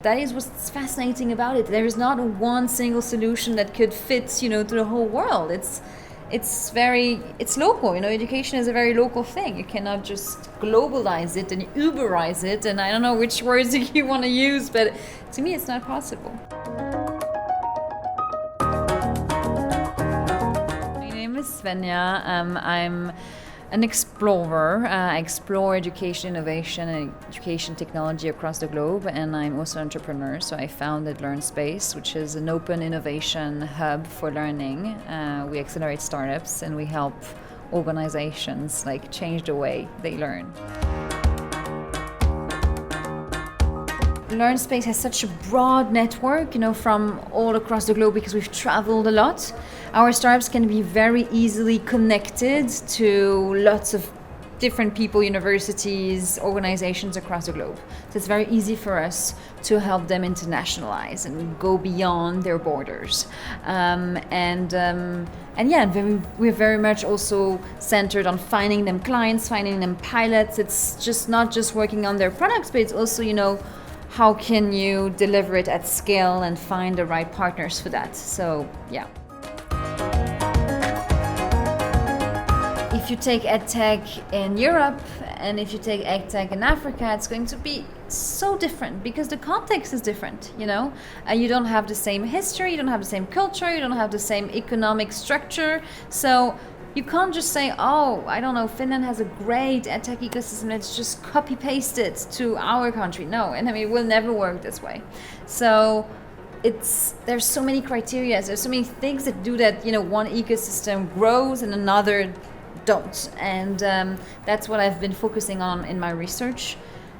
that is what's fascinating about it. There is not one single solution that could fit, to the whole world. It's local. Education is a very local thing. You cannot just globalize it and Uberize it, and I don't know which words you want to use, but to me it's not possible. My name is Svenia. I'm an explorer. I explore education, innovation, and education technology across the globe, and I'm also an entrepreneur. So I founded LearnSpace, which is an open innovation hub for learning. We accelerate startups and we help organizations change the way they learn. LearnSpace has such a broad network, from all across the globe because we've traveled a lot. Our startups can be very easily connected to lots of different people, universities, organizations across the globe. So it's very easy for us to help them internationalize and go beyond their borders. We're very much also centered on finding them clients, finding them pilots. It's just not just working on their products, but it's also, how can you deliver it at scale and find the right partners for that? So, yeah. If you take EdTech in Europe and if you take EdTech in Africa, it's going to be so different because the context is different, You don't have the same history, you don't have the same culture, you don't have the same economic structure. So you can't just say, Finland has a great EdTech ecosystem, let's just copy-paste it to our country. No, and it will never work this way. So there's so many criteria, there's so many things that do that, one ecosystem grows and another don't. And that's what I've been focusing on in my research.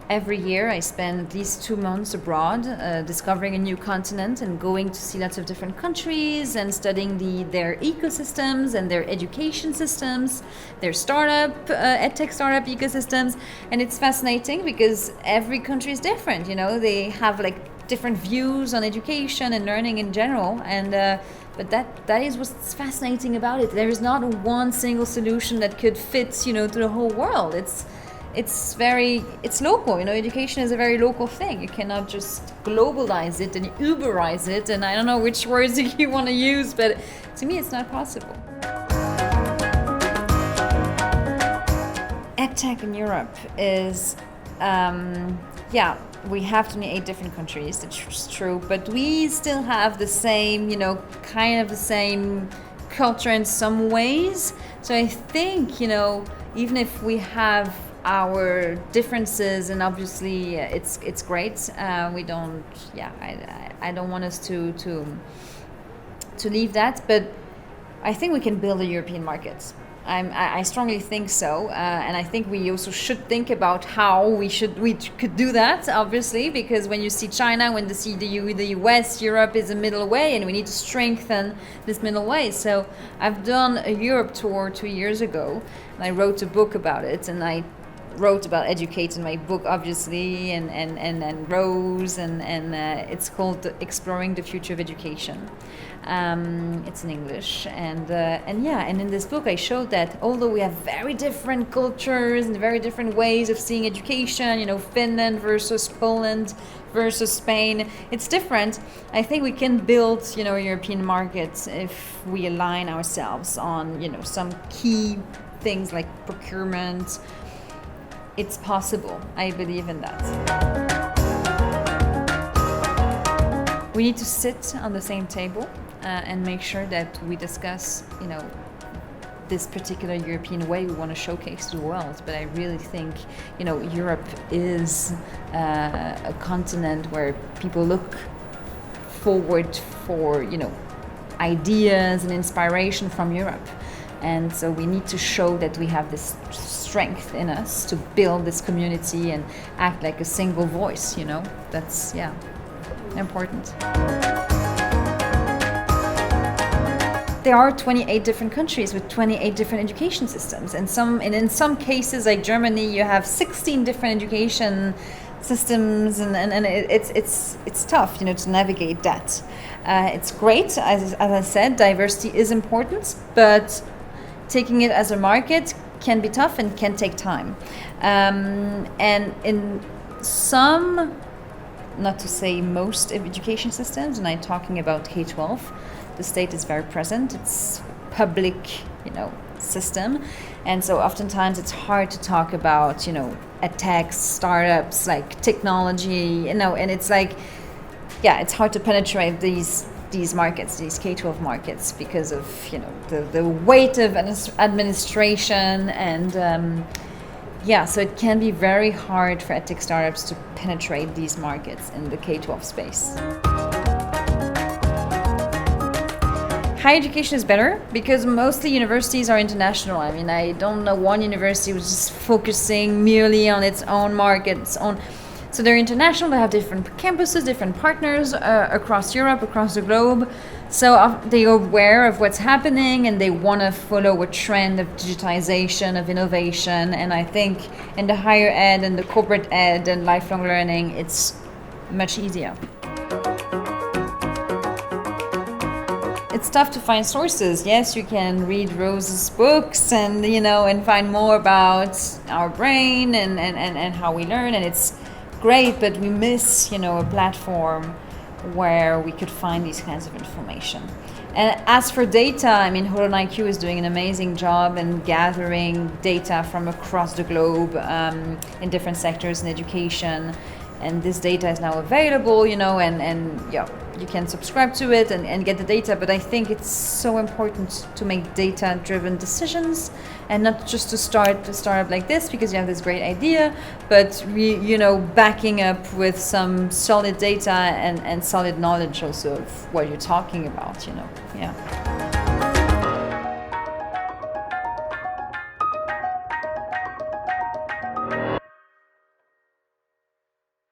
Every year I spend at least 2 months abroad discovering a new continent and going to see lots of different countries and studying their ecosystems and their education systems, their EdTech startup ecosystems. And it's fascinating because every country is different, they have different views on education and learning in general. And but that is what's fascinating about it. There is not one single solution that could fit, to the whole world. It's local. Education is a very local thing. You cannot just globalize it and Uberize it, and I don't know which words you want to use, but to me it's not possible. EdTech in Europe is, we have 28 different countries, that's true, but we still have the same, kind of the same culture in some ways. So I think, even if we have our differences, and obviously it's great, I don't want us to leave that, but I think we can build a European market. I strongly think so, and I think we also should think about how we could do that, obviously, because when you see China, when you see the US, Europe is a middle way, and we need to strengthen this middle way. So I've done a Europe tour 2 years ago, and I wrote a book about it, and I wrote about educate in my book, obviously, and Rose, and it's called Exploring the Future of Education. It's in English, and in this book I showed that although we have very different cultures and very different ways of seeing education, Finland versus Poland versus Spain, it's different. I think we can build, European markets if we align ourselves on, some key things like procurement. It's possible. I believe in that. We need to sit on the same table and make sure that we discuss, this particular European way we want to showcase to the world. But I really think, Europe is a continent where people look forward for, ideas and inspiration from Europe. And so we need to show that we have this strength in us to build this community and act like a single voice, That's, important. There are 28 different countries with 28 different education systems. And in some cases, like Germany, you have 16 different education systems, and it's tough, to navigate that. It's great, as I said, diversity is important, but taking it as a market can be tough and can take time. And in some not to say most education systems, and I'm talking about K-12. The state is very present. It's public, system, and so oftentimes it's hard to talk about, EdTech, startups, like technology, and it's like, it's hard to penetrate these markets, these K-12 markets, because of the weight of administration, and so it can be very hard for EdTech startups to penetrate these markets in the K-12 space. Higher education is better because mostly universities are international. I mean, I don't know one university was just focusing merely on its own market, so they're international. They have different campuses, different partners across Europe, across the globe. So they are aware of what's happening, and they want to follow a trend of digitization, of innovation. And I think in the higher ed and the corporate ed and lifelong learning, it's much easier. It's tough to find sources. Yes, you can read Rose's books and and find more about our brain and how we learn, and it's great, but we miss a platform where we could find these kinds of information. And as for data, I mean, HolonIQ is doing an amazing job in gathering data from across the globe in different sectors in education. And this data is now available, and you can subscribe to it and get the data. But I think it's so important to make data-driven decisions, and not just to start a startup like this because you have this great idea, but backing up with some solid data and solid knowledge also of what you're talking about.